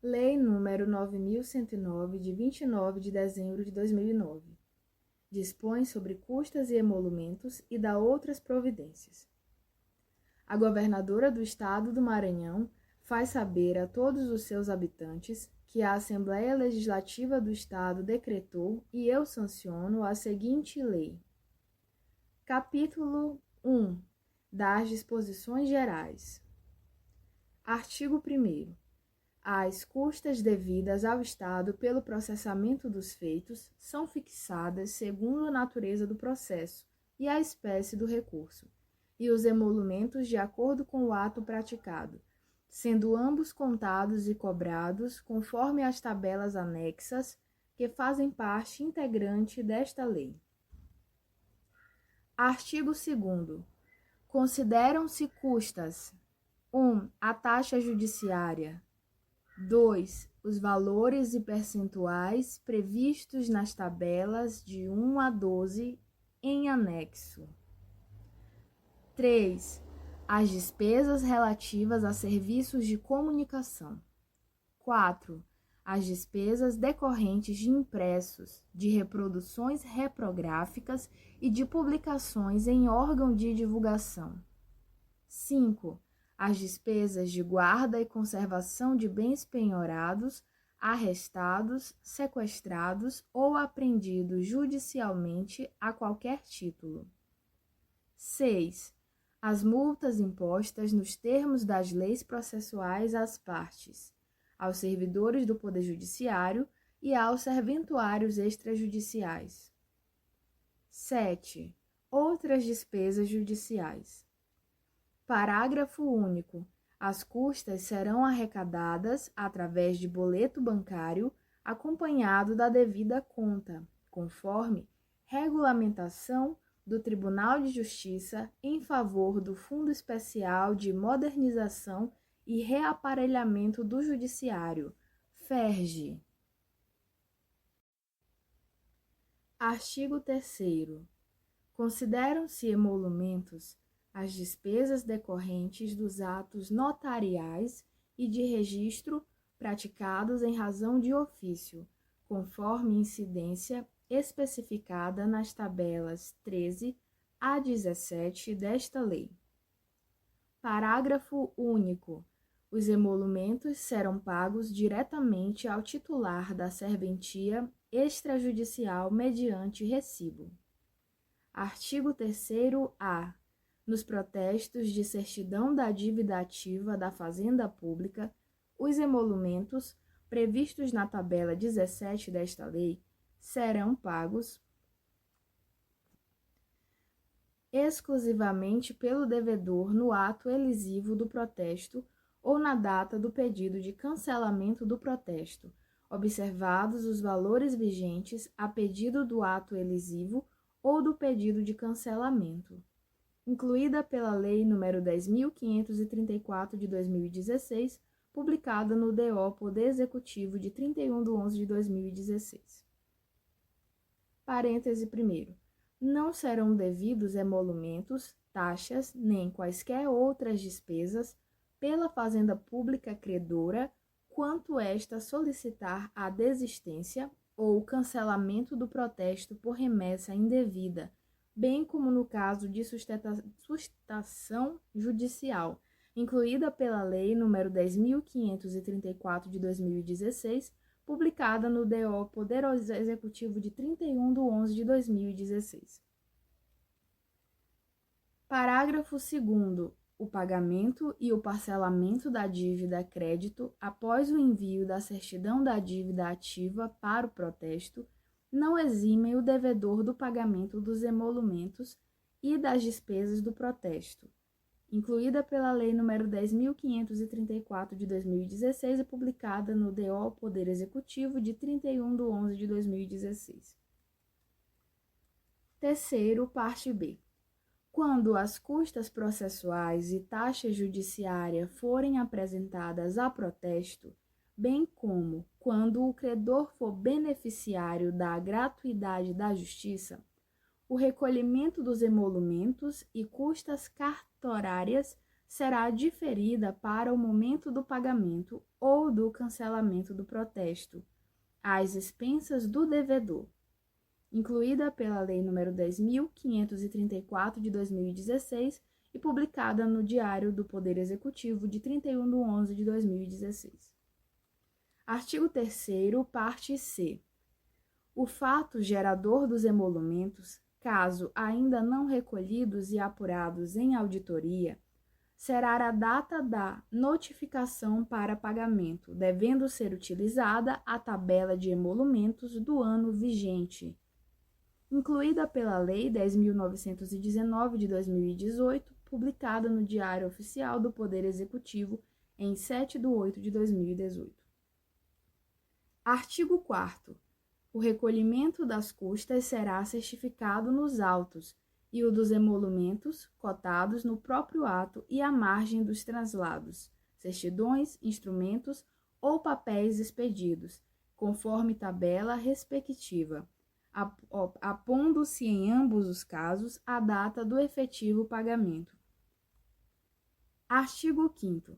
Lei nº 9.109, de 29 de dezembro de 2009. Dispõe sobre custas e emolumentos e dá outras providências. A governadora do Estado do Maranhão faz saber a todos os seus habitantes que a Assembleia Legislativa do Estado decretou e eu sanciono a seguinte lei. Capítulo 1. Das disposições gerais. Artigo 1º. As custas devidas ao Estado pelo processamento dos feitos são fixadas segundo a natureza do processo e a espécie do recurso, e os emolumentos de acordo com o ato praticado, sendo ambos contados e cobrados conforme as tabelas anexas que fazem parte integrante desta lei. Artigo 2º. Consideram-se custas: 1. A taxa judiciária. 2. Os valores e percentuais previstos nas tabelas de 1 a 12 em anexo. 3. As despesas relativas a serviços de comunicação. 4. As despesas decorrentes de impressos, de reproduções reprográficas e de publicações em órgão de divulgação. 5. As despesas de guarda e conservação de bens penhorados, arrestados, sequestrados ou apreendidos judicialmente a qualquer título. 6. As multas impostas nos termos das leis processuais às partes, aos servidores do Poder Judiciário e aos serventuários extrajudiciais. 7. Outras despesas judiciais. Parágrafo único. As custas serão arrecadadas através de boleto bancário acompanhado da devida conta, conforme regulamentação do Tribunal de Justiça em favor do Fundo Especial de Modernização e Reaparelhamento do Judiciário, FERJ. Artigo 3º. Consideram-se emolumentos as despesas decorrentes dos atos notariais e de registro praticados em razão de ofício, conforme incidência especificada nas tabelas 13 a 17 desta lei. Parágrafo único. Os emolumentos serão pagos diretamente ao titular da serventia extrajudicial mediante recibo. Artigo 3º-A. Nos protestos de certidão da dívida ativa da Fazenda Pública, os emolumentos previstos na tabela 17 desta lei serão pagos exclusivamente pelo devedor no ato elisivo do protesto ou na data do pedido de cancelamento do protesto, observados os valores vigentes a pedido do ato elisivo ou do pedido de cancelamento, incluída pela Lei nº 10.534 de 2016, publicada no DO Poder Executivo de 31/11/2016. Parêntese 1º. Não serão devidos emolumentos, taxas, nem quaisquer outras despesas pela Fazenda Pública credora, quanto esta solicitar a desistência ou o cancelamento do protesto por remessa indevida, bem como no caso de sustentação judicial, incluída pela Lei nº 10.534 de 2016, publicada no DO Poder Executivo de 31/11/2016. Parágrafo 2º. O pagamento e o parcelamento da dívida crédito após o envio da certidão da dívida ativa para o protesto não eximem o devedor do pagamento dos emolumentos e das despesas do protesto, incluída pela Lei nº 10.534 de 2016 e publicada no DO Poder Executivo de 31/11/2016. Terceiro, parte B. Quando as custas processuais e taxa judiciária forem apresentadas a protesto, bem como quando o credor for beneficiário da gratuidade da justiça, o recolhimento dos emolumentos e custas cartorárias será diferida para o momento do pagamento ou do cancelamento do protesto, às expensas do devedor, incluída pela Lei nº 10.534 de 2016 e publicada no Diário do Poder Executivo de 31 de 11 de 2016. Artigo 3º, parte C. O fato gerador dos emolumentos, caso ainda não recolhidos e apurados em auditoria, será a data da notificação para pagamento, devendo ser utilizada a tabela de emolumentos do ano vigente, incluída pela Lei 10.919 de 2018, publicada no Diário Oficial do Poder Executivo em 7 de 8 de 2018. Artigo 4º. O recolhimento das custas será certificado nos autos e o dos emolumentos cotados no próprio ato e à margem dos translados, certidões, instrumentos ou papéis expedidos, conforme tabela respectiva, apondo-se em ambos os casos a data do efetivo pagamento. Artigo 5º.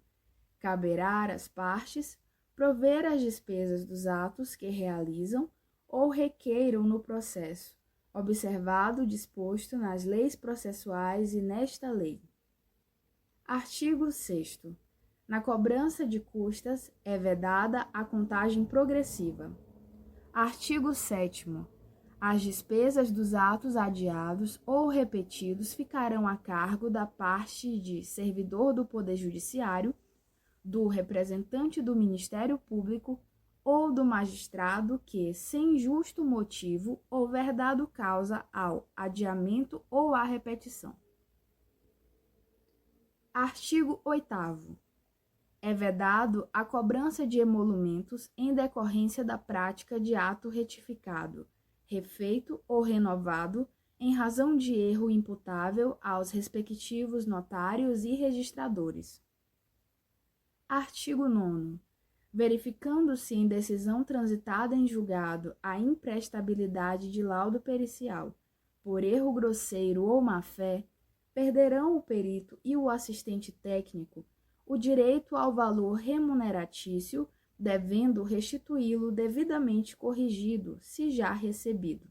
Caberá às partes prover as despesas dos atos que realizam ou requeiram no processo, observado o disposto nas leis processuais e nesta lei. Artigo 6º. Na cobrança de custas é vedada a contagem progressiva. Artigo 7º. As despesas dos atos adiados ou repetidos ficarão a cargo da parte de servidor do Poder Judiciário, do representante do Ministério Público ou do magistrado que, sem justo motivo, houver dado causa ao adiamento ou à repetição. Artigo 8º. É vedado a cobrança de emolumentos em decorrência da prática de ato retificado, refeito ou renovado em razão de erro imputável aos respectivos notários e registradores. Artigo 9º. Verificando-se em decisão transitada em julgado a imprestabilidade de laudo pericial, por erro grosseiro ou má-fé, perderão o perito e o assistente técnico o direito ao valor remuneratício, devendo restituí-lo devidamente corrigido, se já recebido.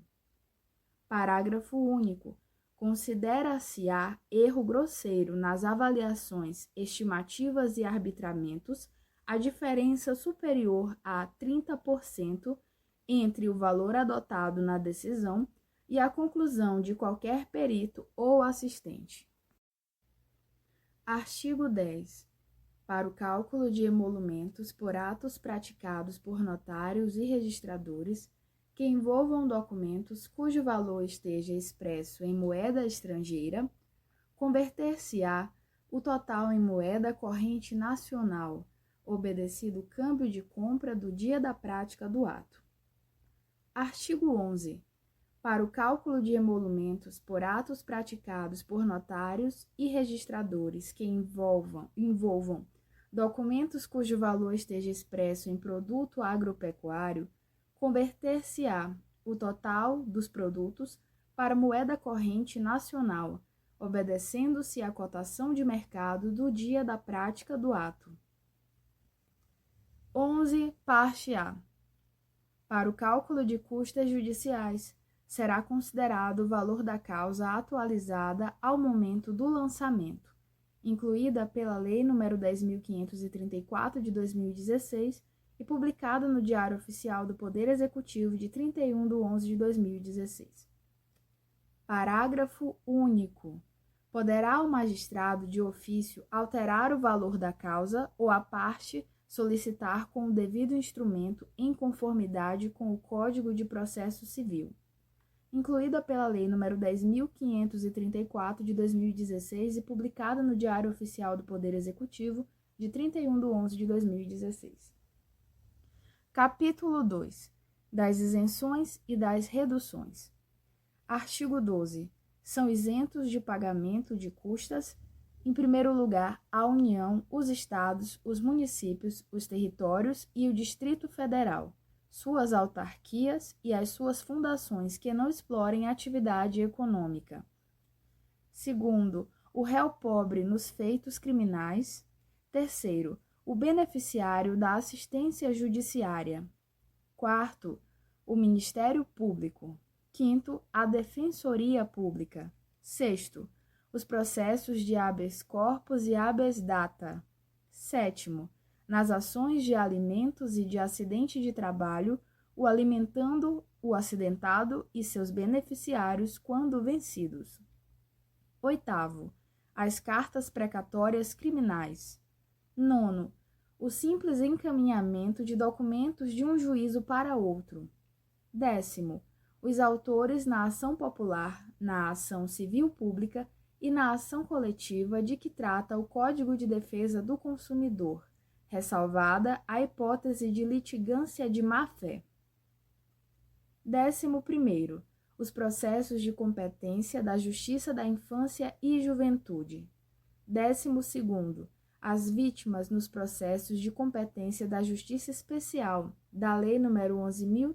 Parágrafo único. Considera-se-á erro grosseiro nas avaliações estimativas e arbitramentos a diferença superior a 30% entre o valor adotado na decisão e a conclusão de qualquer perito ou assistente. Artigo 10. Para o cálculo de emolumentos por atos praticados por notários e registradores que envolvam documentos cujo valor esteja expresso em moeda estrangeira, converter-se-á o total em moeda corrente nacional, obedecido o câmbio de compra do dia da prática do ato. Artigo 11. Para o cálculo de emolumentos por atos praticados por notários e registradores que envolvam documentos cujo valor esteja expresso em produto agropecuário, converter-se-á o total dos produtos para moeda corrente nacional, obedecendo-se à cotação de mercado do dia da prática do ato. 11, parte A. Para o cálculo de custas judiciais, será considerado o valor da causa atualizada ao momento do lançamento, incluída pela Lei nº 10.534 de 2016 e publicada no Diário Oficial do Poder Executivo de 31 de 11 de 2016. Parágrafo único. Poderá o magistrado de ofício alterar o valor da causa ou a parte solicitar com o devido instrumento em conformidade com o Código de Processo Civil, incluída pela Lei nº 10.534 de 2016 e publicada no Diário Oficial do Poder Executivo de 31 de 11 de 2016. Capítulo 2. Das isenções e das reduções. Artigo 12. São isentos de pagamento de custas, em primeiro lugar, a União, os Estados, os municípios, os territórios e o Distrito Federal, suas autarquias e as suas fundações que não explorem atividade econômica. Segundo, o réu pobre nos feitos criminais. Terceiro, o beneficiário da assistência judiciária. Quarto, o Ministério Público. Quinto, a Defensoria Pública. Sexto, os processos de habeas corpus e habeas data. Sétimo, nas ações de alimentos e de acidente de trabalho, o alimentando o acidentado e seus beneficiários quando vencidos. Oitavo, as cartas precatórias criminais. Nono, o simples encaminhamento de documentos de um juízo para outro. Décimo, os autores na ação popular, na ação civil pública e na ação coletiva de que trata o Código de Defesa do Consumidor, ressalvada a hipótese de litigância de má-fé. 11º, os processos de competência da Justiça da Infância e Juventude. 12º, as vítimas nos processos de competência da Justiça Especial da Lei nº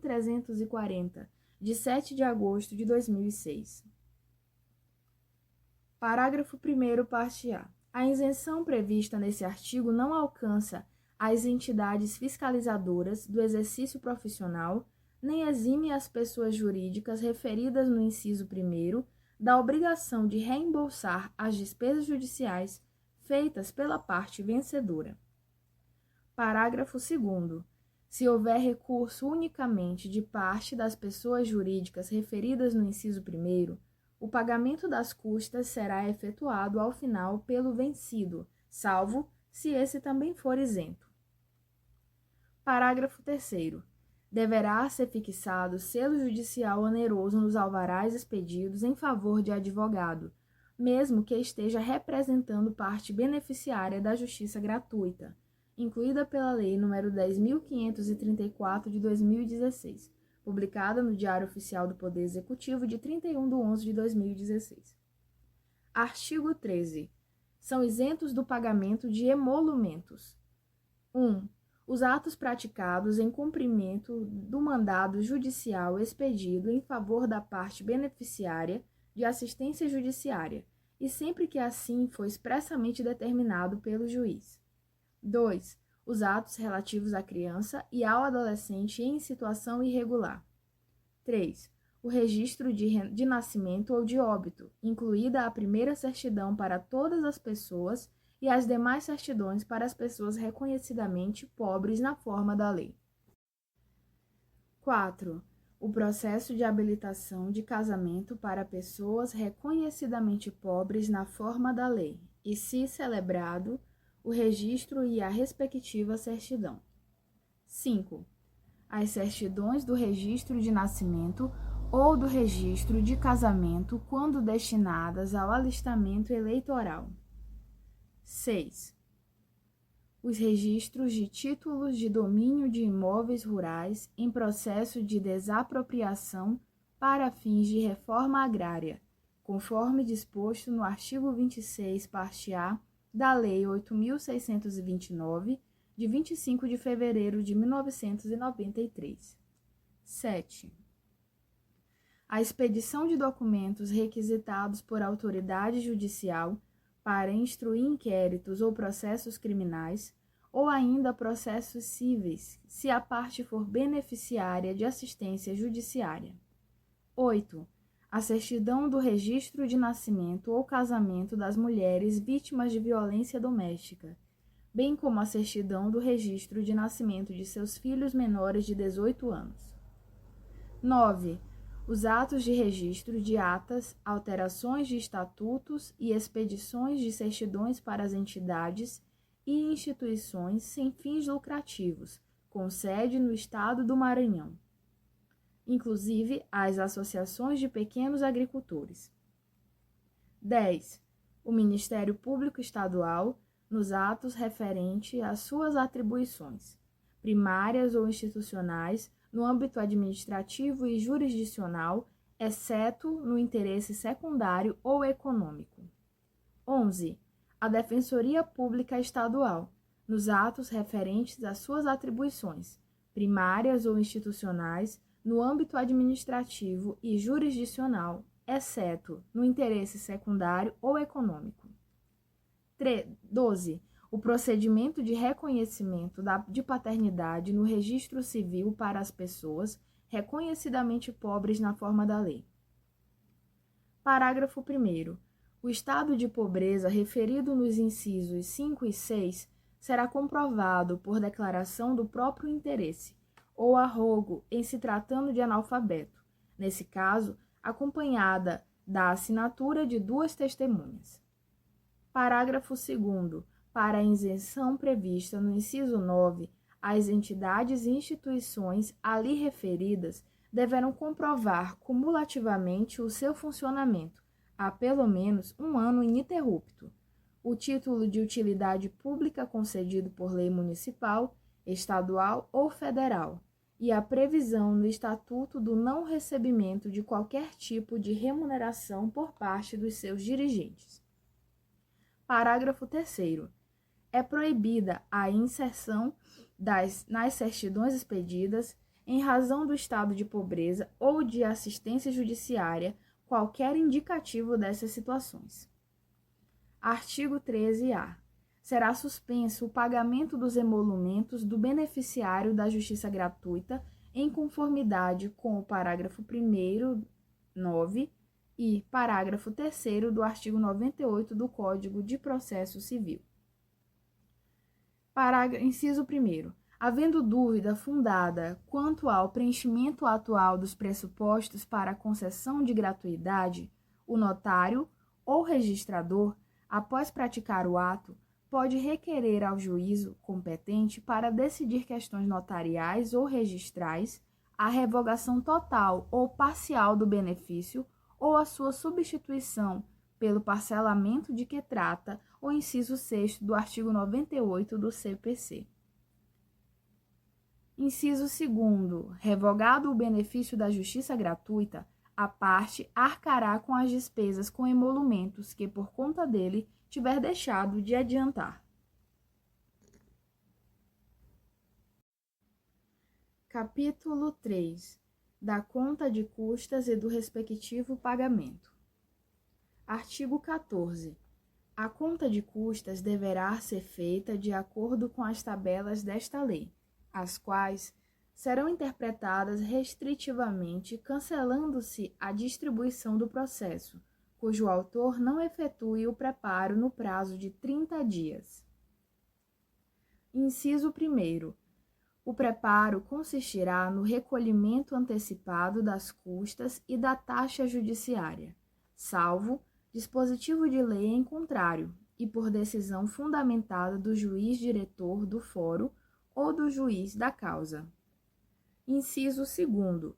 11.340, de 7 de agosto de 2006. Parágrafo 1º, parte A. A isenção prevista nesse artigo não alcança as entidades fiscalizadoras do exercício profissional, nem exime as pessoas jurídicas referidas no inciso 1º da obrigação de reembolsar as despesas judiciais feitas pela parte vencedora. Parágrafo 2º. Se houver recurso unicamente de parte das pessoas jurídicas referidas no inciso 1º, o pagamento das custas será efetuado ao final pelo vencido, salvo se esse também for isento. Parágrafo 3º. Deverá ser fixado selo judicial oneroso nos alvarás expedidos em favor de advogado, mesmo que esteja representando parte beneficiária da justiça gratuita, incluída pela Lei nº 10.534 de 2016, publicada no Diário Oficial do Poder Executivo de 31 de 11 de 2016. Artigo 13. São isentos do pagamento de emolumentos. 1. Os atos praticados em cumprimento do mandado judicial expedido em favor da parte beneficiária de assistência judiciária, e sempre que assim for expressamente determinado pelo juiz. 2. Os atos relativos à criança e ao adolescente em situação irregular. 3. O registro de nascimento ou de óbito, incluída a primeira certidão para todas as pessoas e as demais certidões para as pessoas reconhecidamente pobres na forma da lei. 4. O processo de habilitação de casamento para pessoas reconhecidamente pobres na forma da lei, e, se celebrado, o registro e a respectiva certidão. 5. As certidões do registro de nascimento ou do registro de casamento quando destinadas ao alistamento eleitoral. 6. Os registros de títulos de domínio de imóveis rurais em processo de desapropriação para fins de reforma agrária, conforme disposto no artigo 26, parte A, da Lei 8.629, de 25 de fevereiro de 1993. 7. A expedição de documentos requisitados por autoridade judicial para instruir inquéritos ou processos criminais, ou ainda processos cíveis, se a parte for beneficiária de assistência judiciária. 8. A certidão do registro de nascimento ou casamento das mulheres vítimas de violência doméstica, bem como a certidão do registro de nascimento de seus filhos menores de 18 anos. 9. Os atos de registro de atas, alterações de estatutos e expedições de certidões para as entidades e instituições sem fins lucrativos, com sede no estado do Maranhão, inclusive as associações de pequenos agricultores. 10. O Ministério Público Estadual, nos atos referentes às suas atribuições, primárias ou institucionais, no âmbito administrativo e jurisdicional, exceto no interesse secundário ou econômico. 11. A Defensoria Pública Estadual, nos atos referentes às suas atribuições, primárias ou institucionais, no âmbito administrativo e jurisdicional, exceto no interesse secundário ou econômico. 12. O procedimento de reconhecimento de paternidade no registro civil para as pessoas reconhecidamente pobres na forma da lei. Parágrafo 1º. O estado de pobreza referido nos incisos 5 e 6 será comprovado por declaração do próprio interesse ou arrogo em se tratando de analfabeto, nesse caso, acompanhada da assinatura de 2 testemunhas. Parágrafo 2º. Para a isenção prevista no inciso 9, as entidades e instituições ali referidas deverão comprovar cumulativamente o seu funcionamento há pelo menos um ano ininterrupto, o título de utilidade pública concedido por lei municipal, estadual ou federal, e a previsão no Estatuto do não recebimento de qualquer tipo de remuneração por parte dos seus dirigentes. Parágrafo 3º. É proibida a inserção nas certidões expedidas, em razão do estado de pobreza ou de assistência judiciária, qualquer indicativo dessas situações. Artigo 13-A. Será suspenso o pagamento dos emolumentos do beneficiário da justiça gratuita em conformidade com o parágrafo 1º, 9 e parágrafo 3º do artigo 98 do Código de Processo Civil. Inciso 1º. Havendo dúvida fundada quanto ao preenchimento atual dos pressupostos para a concessão de gratuidade, o notário ou registrador, após praticar o ato, pode requerer ao juízo competente para decidir questões notariais ou registrais a revogação total ou parcial do benefício ou a sua substituição pelo parcelamento de que trata o inciso 6º do artigo 98 do CPC. Inciso 2º. Revogado o benefício da justiça gratuita, a parte arcará com as despesas com emolumentos que, por conta dele, tiver deixado de adiantar. Capítulo 3. Da conta de custas e do respectivo pagamento. Artigo 14. A conta de custas deverá ser feita de acordo com as tabelas desta lei, as quais serão interpretadas restritivamente, cancelando-se a distribuição do processo, cujo autor não efetue o preparo no prazo de 30 dias. Inciso 1º. O preparo consistirá no recolhimento antecipado das custas e da taxa judiciária, salvo dispositivo de lei em contrário, e por decisão fundamentada do juiz diretor do fórum ou do juiz da causa. Inciso 2º.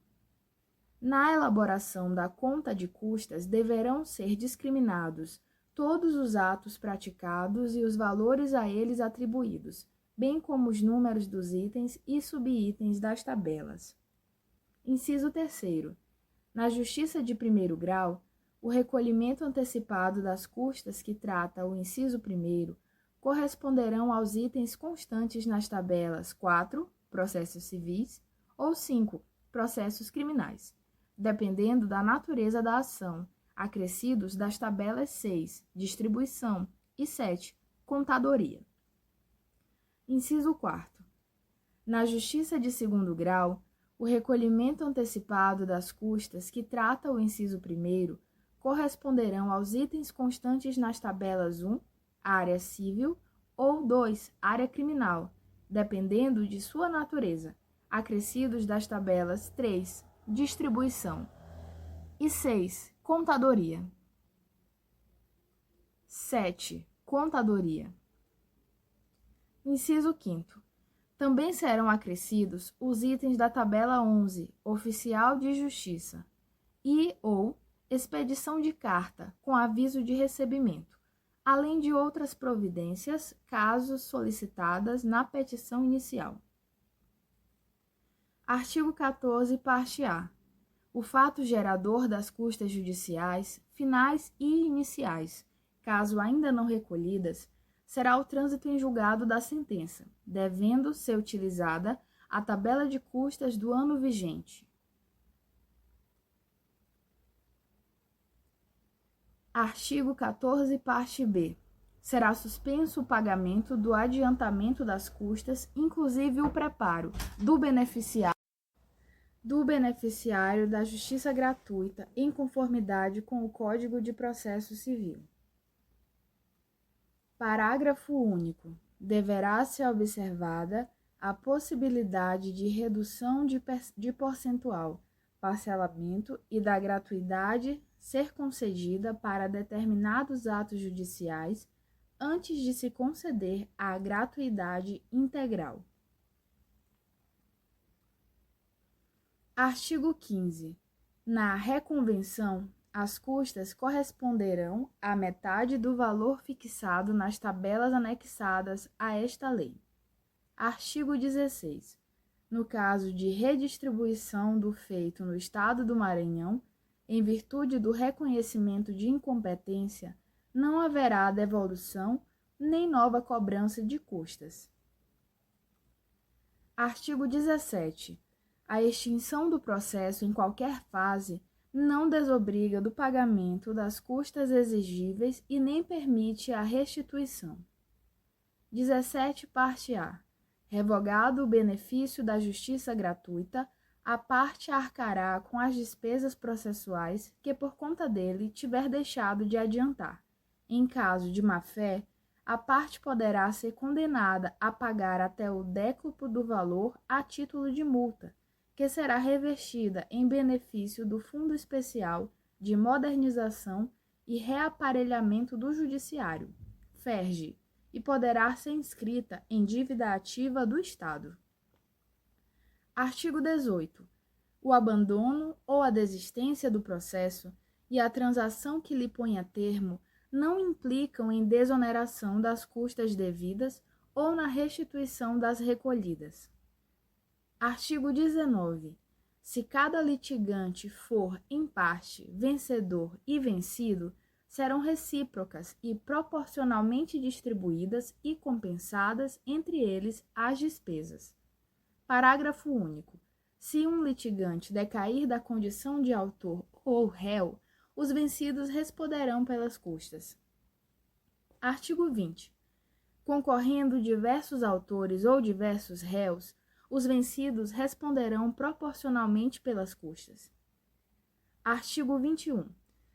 Na elaboração da conta de custas deverão ser discriminados todos os atos praticados e os valores a eles atribuídos, bem como os números dos itens e subitens das tabelas. Inciso 3º. Na Justiça de primeiro grau, o recolhimento antecipado das custas que trata o inciso 1º corresponderão aos itens constantes nas tabelas 4, processos civis, ou 5, processos criminais, dependendo da natureza da ação, acrescidos das tabelas 6, distribuição, e 7, contadoria. Inciso 4º. Na Justiça de segundo grau, o recolhimento antecipado das custas que trata o inciso 1º corresponderão aos itens constantes nas tabelas 1, área civil, ou 2, área criminal, dependendo de sua natureza, acrescidos das tabelas 3, distribuição, e 6, contadoria. 7. Contadoria. Inciso 5º. Também serão acrescidos os itens da tabela 11, oficial de justiça, e ou expedição de carta com aviso de recebimento, além de outras providências, caso solicitadas na petição inicial. Artigo 14, parte A. O fato gerador das custas judiciais, finais e iniciais, caso ainda não recolhidas, será o trânsito em julgado da sentença, devendo ser utilizada a tabela de custas do ano vigente. Artigo 14, parte B. Será suspenso o pagamento do adiantamento das custas, inclusive o preparo do beneficiário da justiça gratuita, em conformidade com o Código de Processo Civil. Parágrafo único. Deverá ser observada a possibilidade de redução de percentual, parcelamento e da gratuidade ser concedida para determinados atos judiciais antes de se conceder a gratuidade integral. Artigo 15. Na reconvenção, as custas corresponderão à metade do valor fixado nas tabelas anexadas a esta lei. Artigo 16. No caso de redistribuição do feito no Estado do Maranhão, em virtude do reconhecimento de incompetência, não haverá devolução nem nova cobrança de custas. Artigo 17. A extinção do processo em qualquer fase não desobriga do pagamento das custas exigíveis e nem permite a restituição. 17, parte A. Revogado o benefício da justiça gratuita, a parte arcará com as despesas processuais que por conta dele tiver deixado de adiantar. Em caso de má-fé, a parte poderá ser condenada a pagar até o décuplo do valor a título de multa, que será revestida em benefício do Fundo Especial de Modernização e Reaparelhamento do Judiciário, FERJ, e poderá ser inscrita em dívida ativa do Estado. Artigo 18. O abandono ou a desistência do processo e a transação que lhe ponha termo não implicam em desoneração das custas devidas ou na restituição das recolhidas. Artigo 19. Se cada litigante for, em parte, vencedor e vencido, serão recíprocas e proporcionalmente distribuídas e compensadas entre eles as despesas. Parágrafo único. Se um litigante decair da condição de autor ou réu, os vencidos responderão pelas custas. Artigo 20. Concorrendo diversos autores ou diversos réus, os vencidos responderão proporcionalmente pelas custas. Artigo 21.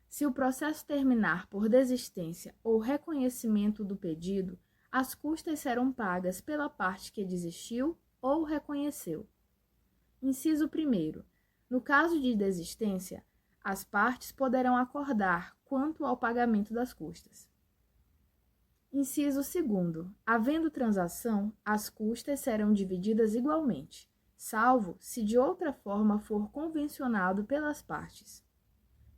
Se o processo terminar por desistência ou reconhecimento do pedido, as custas serão pagas pela parte que desistiu ou reconheceu. Inciso 1. No caso de desistência, as partes poderão acordar quanto ao pagamento das custas. Inciso 2. Havendo transação, as custas serão divididas igualmente, salvo se de outra forma for convencionado pelas partes.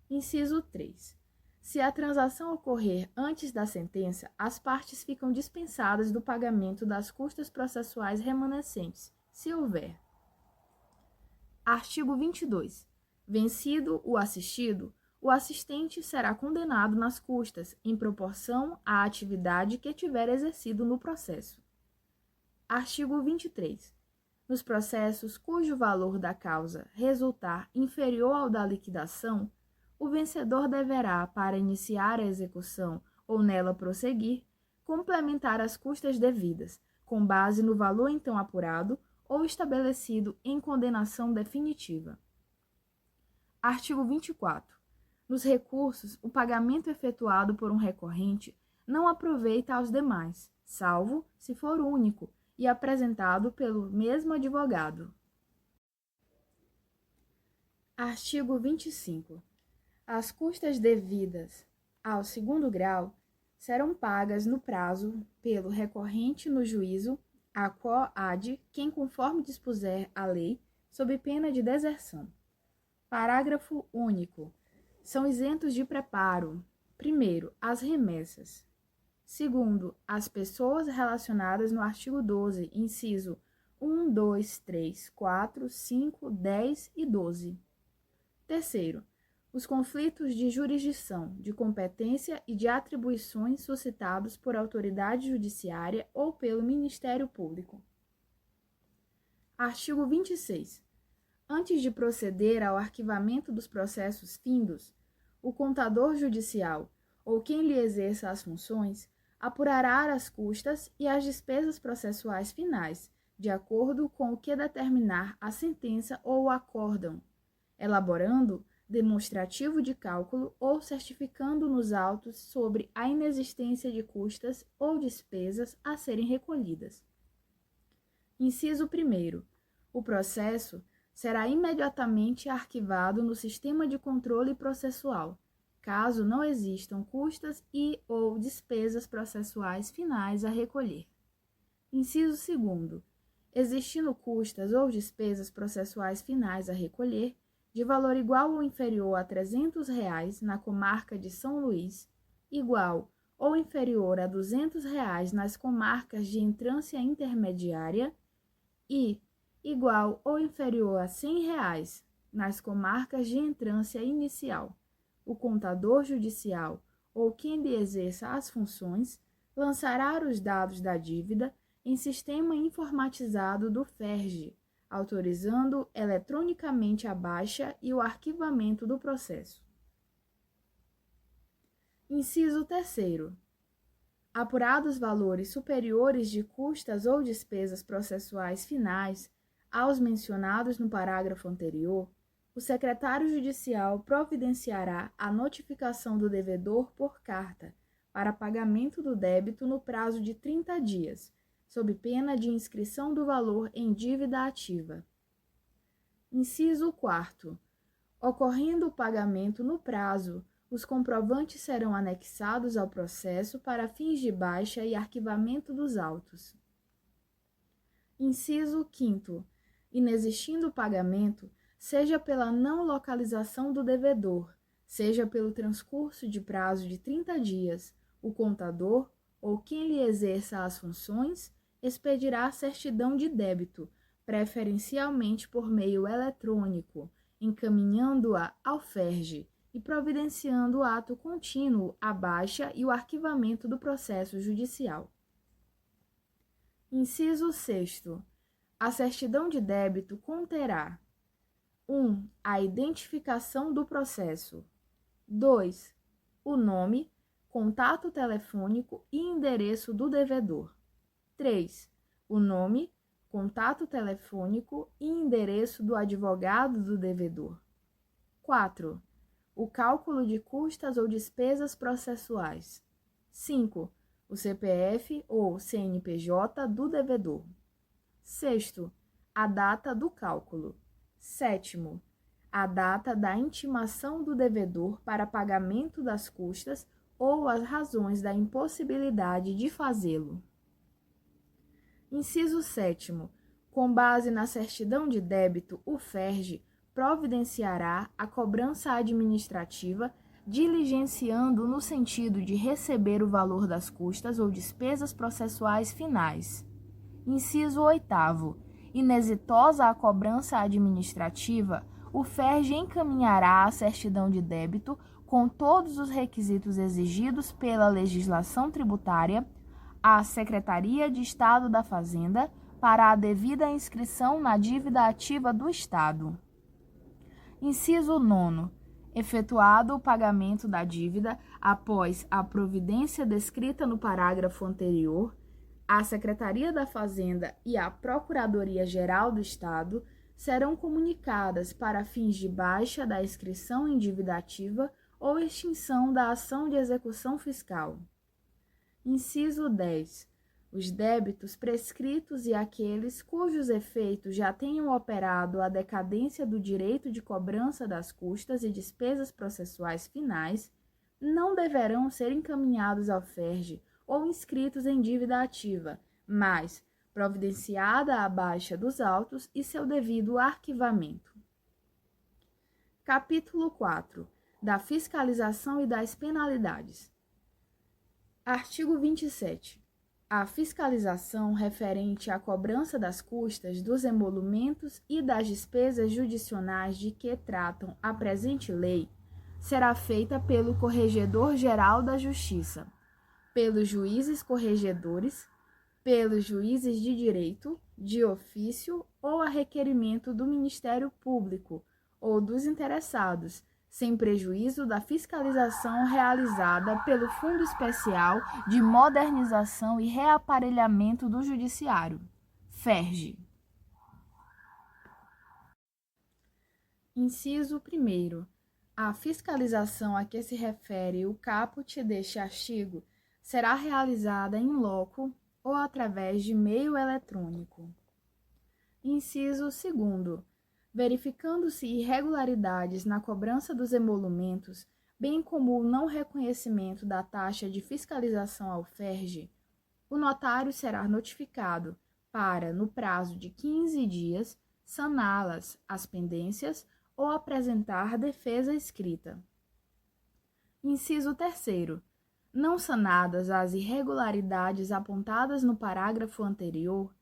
Inciso 3. Se a transação ocorrer antes da sentença, as partes ficam dispensadas do pagamento das custas processuais remanescentes, se houver. Artigo 22. Vencido o assistido, o assistente será condenado nas custas, em proporção à atividade que tiver exercido no processo. Artigo 23. Nos processos cujo valor da causa resultar inferior ao da liquidação, o vencedor deverá, para iniciar a execução ou nela prosseguir, complementar as custas devidas, com base no valor então apurado ou estabelecido em condenação definitiva. Artigo 24. Nos recursos, o pagamento efetuado por um recorrente não aproveita aos demais, salvo se for único e apresentado pelo mesmo advogado. Artigo 25. As custas devidas ao segundo grau serão pagas no prazo pelo recorrente no juízo a qual ad quem conforme dispuser a lei, sob pena de deserção. Parágrafo único. São isentos de preparo: 1º, as remessas; 2º, as pessoas relacionadas no artigo 12, inciso 1, 2, 3, 4, 5, 10 e 12. 3º, os conflitos de jurisdição, de competência e de atribuições suscitados por autoridade judiciária ou pelo Ministério Público. Artigo 26. Antes de proceder ao arquivamento dos processos findos, o contador judicial ou quem lhe exerça as funções apurará as custas e as despesas processuais finais, de acordo com o que determinar a sentença ou o acórdão, elaborando demonstrativo de cálculo ou certificando nos autos sobre a inexistência de custas ou despesas a serem recolhidas. Inciso 1º. O processo será imediatamente arquivado no sistema de controle processual, caso não existam custas e ou despesas processuais finais a recolher. Inciso 2º. Existindo custas ou despesas processuais finais a recolher, de valor igual ou inferior a R$ 300 na comarca de São Luís, igual ou inferior a R$ 200 nas comarcas de entrância intermediária e igual ou inferior a R$ 100 nas comarcas de entrância inicial. O contador judicial ou quem lhe exerça as funções lançará os dados da dívida em sistema informatizado do FERJ, autorizando eletronicamente a baixa e o arquivamento do processo. Inciso 3º. Apurados valores superiores de custas ou despesas processuais finais aos mencionados no parágrafo anterior, o secretário judicial providenciará a notificação do devedor por carta para pagamento do débito no prazo de 30 dias, sob pena de inscrição do valor em dívida ativa. Inciso 4º. Ocorrendo o pagamento no prazo, os comprovantes serão anexados ao processo para fins de baixa e arquivamento dos autos. Inciso 5º. Inexistindo o pagamento, seja pela não localização do devedor, seja pelo transcurso de prazo de 30 dias, o contador ou quem lhe exerça as funções expedirá a certidão de débito, preferencialmente por meio eletrônico, encaminhando-a ao FERJ e providenciando o ato contínuo, a baixa e o arquivamento do processo judicial. Inciso 6º. A certidão de débito conterá 1. A identificação do processo. 2. O nome, contato telefônico e endereço do devedor. 3. O nome, contato telefônico e endereço do advogado do devedor. 4. O cálculo de custas ou despesas processuais. 5. O CPF ou CNPJ do devedor. 6º. A data do cálculo. 7º. A data da intimação do devedor para pagamento das custas ou as razões da impossibilidade de fazê-lo. Inciso 7º. Com base na certidão de débito, o FERJ providenciará a cobrança administrativa, diligenciando no sentido de receber o valor das custas ou despesas processuais finais. Inciso 8º. Inexitosa a cobrança administrativa, o FERJ encaminhará a certidão de débito com todos os requisitos exigidos pela legislação tributária à Secretaria de Estado da Fazenda para a devida inscrição na dívida ativa do Estado. Inciso 9º. Efetuado o pagamento da dívida após a providência descrita no parágrafo anterior, a Secretaria da Fazenda e a Procuradoria-Geral do Estado serão comunicadas para fins de baixa da inscrição em dívida ativa ou extinção da ação de execução fiscal. Inciso 10. Os débitos prescritos e aqueles cujos efeitos já tenham operado a decadência do direito de cobrança das custas e despesas processuais finais não deverão ser encaminhados ao FERJ ou inscritos em dívida ativa, mas providenciada a baixa dos autos e seu devido arquivamento. Capítulo 4. Da fiscalização e das penalidades. Artigo 27. A fiscalização referente à cobrança das custas, dos emolumentos e das despesas judicionais de que tratam a presente lei será feita pelo Corregedor-Geral da Justiça, pelos juízes corregedores, pelos juízes de direito, de ofício ou a requerimento do Ministério Público ou dos interessados, sem prejuízo da fiscalização realizada pelo Fundo Especial de Modernização e Reaparelhamento do Judiciário, FERJ. Inciso 1º. A fiscalização a que se refere o caput deste artigo será realizada in loco ou através de meio eletrônico. Inciso 2º. Verificando-se irregularidades na cobrança dos emolumentos, bem como o não reconhecimento da taxa de fiscalização ao FERJ, o notário será notificado para, no prazo de 15 dias, saná-las as pendências ou apresentar defesa escrita. Inciso 3º. Não sanadas as irregularidades apontadas no parágrafo anterior,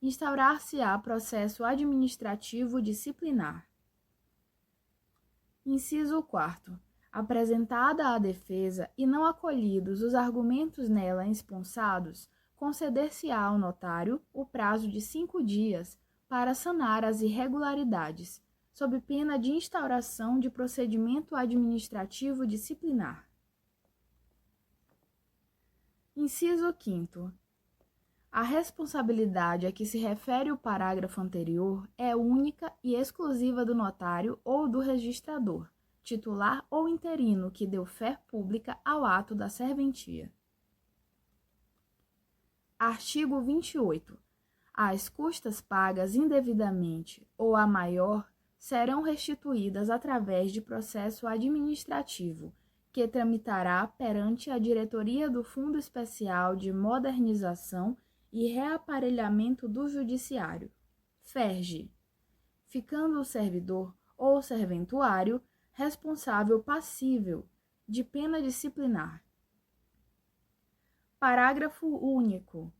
instaurar-se-á processo administrativo disciplinar. Inciso 4º. Apresentada a defesa e não acolhidos os argumentos nela esponsados, conceder-se-á ao notário o prazo de 5 dias para sanar as irregularidades, sob pena de instauração de procedimento administrativo disciplinar. Inciso 5º. A responsabilidade a que se refere o parágrafo anterior é única e exclusiva do notário ou do registrador, titular ou interino que deu fé pública ao ato da serventia. Artigo 28. As custas pagas indevidamente ou a maior serão restituídas através de processo administrativo, que tramitará perante a diretoria do Fundo Especial de Modernização e Reaparelhamento do Judiciário, FERJ, ficando o servidor ou serventuário responsável passível de pena disciplinar. Parágrafo único.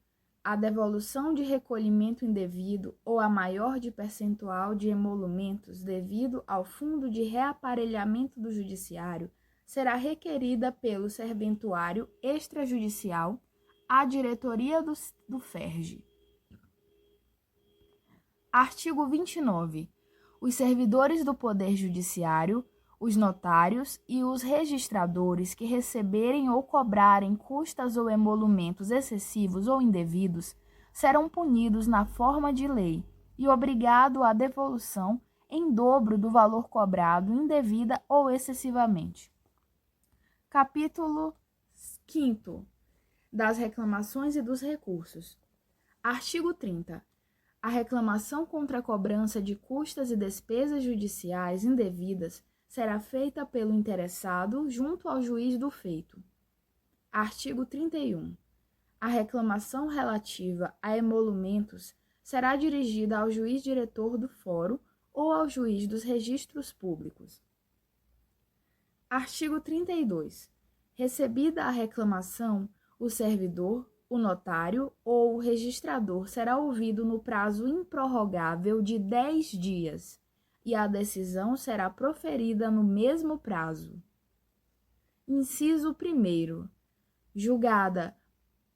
A devolução de recolhimento indevido ou a maior de percentual de emolumentos devido ao Fundo de Reaparelhamento do Judiciário será requerida pelo serventuário extrajudicial à diretoria do FERJ. Artigo 29. Os servidores do Poder Judiciário, os notários e os registradores que receberem ou cobrarem custas ou emolumentos excessivos ou indevidos serão punidos na forma de lei e obrigados à devolução em dobro do valor cobrado indevida ou excessivamente. Capítulo 5º. Das reclamações e dos recursos. Artigo 30. A reclamação contra a cobrança de custas e despesas judiciais indevidas será feita pelo interessado junto ao juiz do feito. Artigo 31. A reclamação relativa a emolumentos será dirigida ao juiz diretor do fórum ou ao juiz dos registros públicos. Artigo 32. Recebida a reclamação, o servidor, o notário ou o registrador será ouvido no prazo improrrogável de 10 dias e a decisão será proferida no mesmo prazo. Inciso 1º. Julgada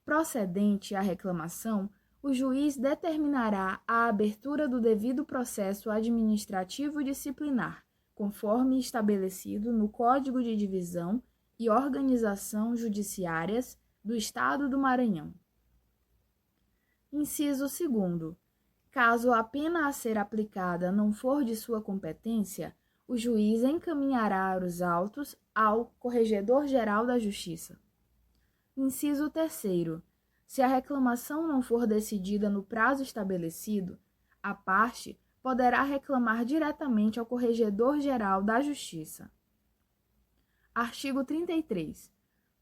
procedente a reclamação, o juiz determinará a abertura do devido processo administrativo disciplinar, conforme estabelecido no Código de Divisão e Organização Judiciárias do Estado do Maranhão. Inciso 2º. Caso a pena a ser aplicada não for de sua competência, o juiz encaminhará os autos ao Corregedor-Geral da Justiça. Inciso 3º. Se a reclamação não for decidida no prazo estabelecido, a parte poderá reclamar diretamente ao Corregedor-Geral da Justiça. Artigo 33.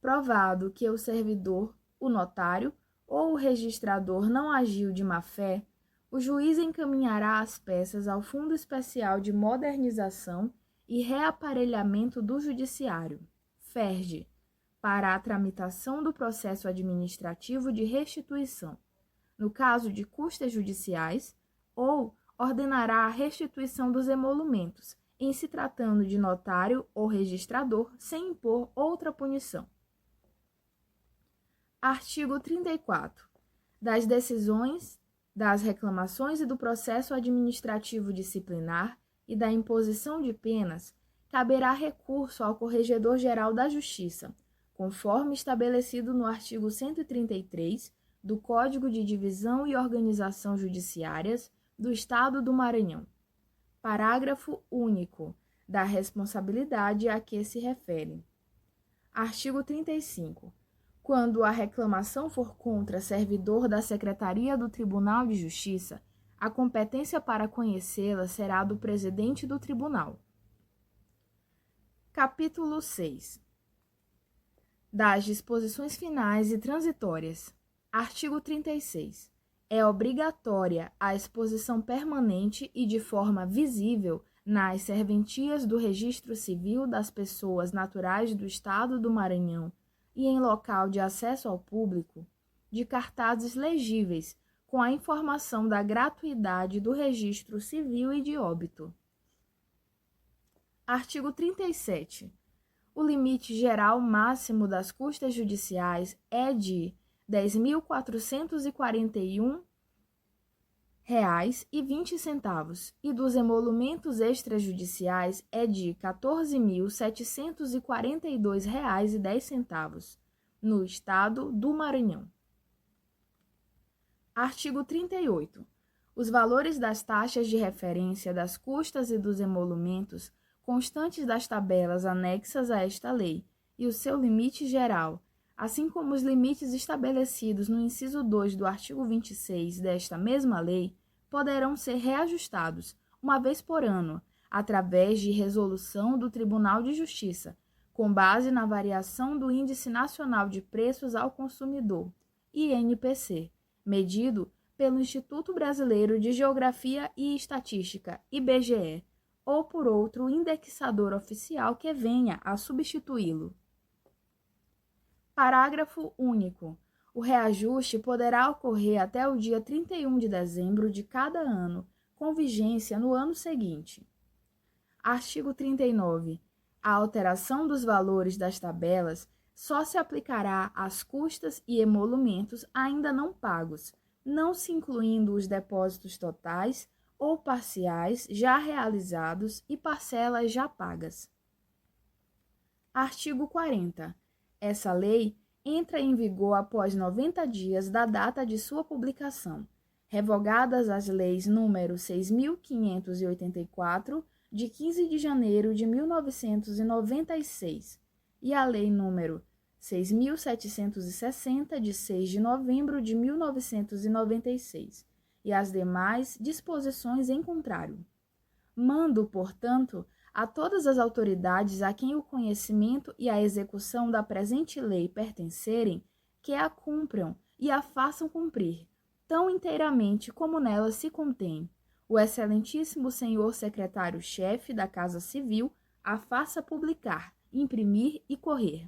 Provado que o servidor, o notário ou o registrador não agiu de má-fé, o juiz encaminhará as peças ao Fundo Especial de Modernização e Reaparelhamento do Judiciário, FERJ, para a tramitação do processo administrativo de restituição, no caso de custas judiciais, ou ordenará a restituição dos emolumentos, em se tratando de notário ou registrador, sem impor outra punição. Artigo 34. Das decisões, das reclamações e do processo administrativo disciplinar e da imposição de penas, caberá recurso ao Corregedor-Geral da Justiça, conforme estabelecido no artigo 133 do Código de Divisão e Organização Judiciárias do Estado do Maranhão. Parágrafo único da responsabilidade a que se refere. Artigo 35. Quando a reclamação for contra servidor da Secretaria do Tribunal de Justiça, a competência para conhecê-la será do presidente do tribunal. Capítulo 6. Das disposições finais e transitórias. Artigo 36. É obrigatória a exposição permanente e de forma visível nas serventias do Registro Civil das pessoas naturais do Estado do Maranhão e em local de acesso ao público, de cartazes legíveis com a informação da gratuidade do registro civil e de óbito. Artigo 37. O limite geral máximo das custas judiciais é de R$ 10.441,20 e dos emolumentos extrajudiciais é de R$ 14.742,10 no Estado do Maranhão. Artigo 38. Os valores das taxas de referência das custas e dos emolumentos constantes das tabelas anexas a esta lei e o seu limite geral, assim como os limites estabelecidos no inciso 2 do artigo 26 desta mesma lei, poderão ser reajustados, uma vez por ano, através de resolução do Tribunal de Justiça, com base na variação do Índice Nacional de Preços ao Consumidor, INPC, medido pelo Instituto Brasileiro de Geografia e Estatística, IBGE, ou por outro indexador oficial que venha a substituí-lo. Parágrafo único. O reajuste poderá ocorrer até o dia 31 de dezembro de cada ano, com vigência no ano seguinte. Artigo 39. A alteração dos valores das tabelas só se aplicará às custas e emolumentos ainda não pagos, não se incluindo os depósitos totais ou parciais já realizados e parcelas já pagas. Artigo 40. Essa lei entra em vigor após 90 dias da data de sua publicação, revogadas as leis número 6.584, de 15 de janeiro de 1996, e a lei número 6.760, de 6 de novembro de 1996, e as demais disposições em contrário. Mando, portanto, a todas as autoridades a quem o conhecimento e a execução da presente lei pertencerem, que a cumpram e a façam cumprir, tão inteiramente como nela se contém. O excelentíssimo senhor secretário-chefe da Casa Civil a faça publicar, imprimir e correr.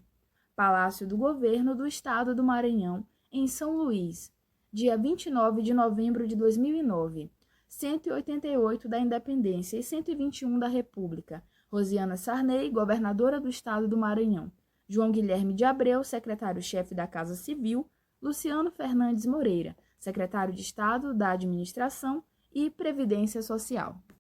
Palácio do Governo do Estado do Maranhão, em São Luís, dia 29 de novembro de 2009. 188 da Independência e 121 da República. Rosiana Sarney, governadora do Estado do Maranhão. João Guilherme de Abreu, secretário-chefe da Casa Civil. Luciano Fernandes Moreira, secretário de Estado da Administração e Previdência Social.